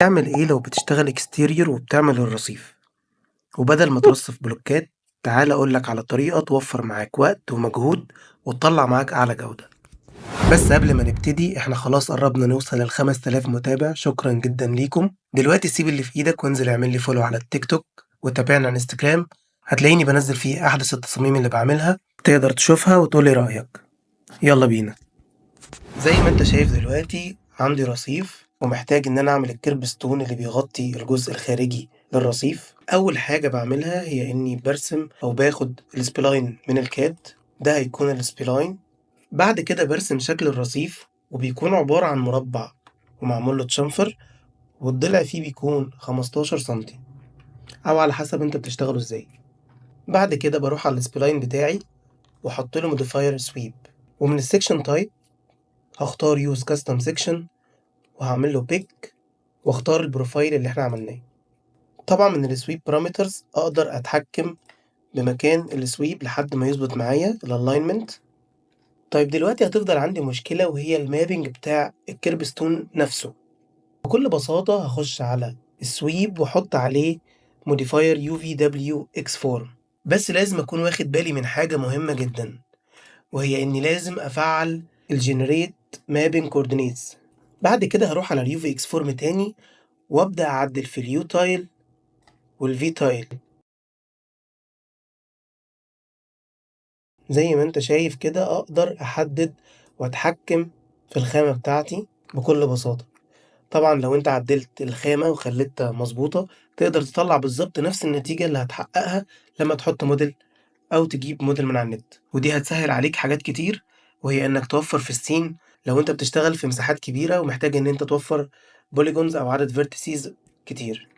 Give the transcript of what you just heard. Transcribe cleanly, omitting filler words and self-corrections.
تعمل إيه لو بتشتغل اكستيريور وبتعمل الرصيف وبدل ما ترصف بلوكات؟ تعال أقولك على طريقة توفر معاك وقت ومجهود وتطلع معاك أعلى جودة. بس قبل ما نبتدي احنا خلاص قربنا نوصل ل5000 متابع، شكرا جدا ليكم. دلوقتي سيب اللي في ايدك وانزل اعمل لي فولو على التيك توك وتابعنا على انستجرام، هتلاقيني بنزل فيه أحدث التصاميم اللي بعملها، تقدر تشوفها وتقولي رأيك. يلا بينا. زي ما انت شايف دلوقتي عندي رصيف ومحتاج ان انا اعمل الكيرب ستون اللي بيغطي الجزء الخارجي للرصيف. اول حاجة بعملها هي اني برسم او باخد السبلاين من الكاد، ده هيكون السبلاين. بعد كده برسم شكل الرصيف وبيكون عبارة عن مربع ومعمول له تشنفر، والضلع فيه بيكون 15 سنتي او على حسب انت بتشتغله ازاي. بعد كده بروح على السبلاين بتاعي واحط له موديفاير سويب، ومن السكشن تايب هختار يوز كاستم سيكشن وهعمل له بيك واختار البروفايل اللي احنا عملناه. طبعا من السويب بارامترز اقدر اتحكم بمكان السويب لحد ما يظبط معايا الالاينمنت. طيب دلوقتي هتفضل عندي مشكلة وهي المابنج بتاع الكيربستون نفسه. بكل بساطة هخش على السويب واحط عليه موديفاير يو في دبليو اكس فورم، بس لازم اكون واخد بالي من حاجة مهمة جدا، وهي اني لازم افعل الجنريت مابنج كوردينيتس. بعد كده هروح على اليو في اكس فورم تاني وابدا اعدل في اليو تايل والفي تايل. زي ما انت شايف كده اقدر احدد واتحكم في الخامة بتاعتي بكل بساطة. طبعا لو انت عدلت الخامة وخليتها مظبوطة تقدر تطلع بالظبط نفس النتيجة اللي هتحققها لما تحط موديل او تجيب موديل من على النت، ودي هتسهل عليك حاجات كتير، وهي انك توفر في السين لو انت بتشتغل في مساحات كبيرة ومحتاج ان انت توفر بوليجونز او عدد فيرتيسيز كتير.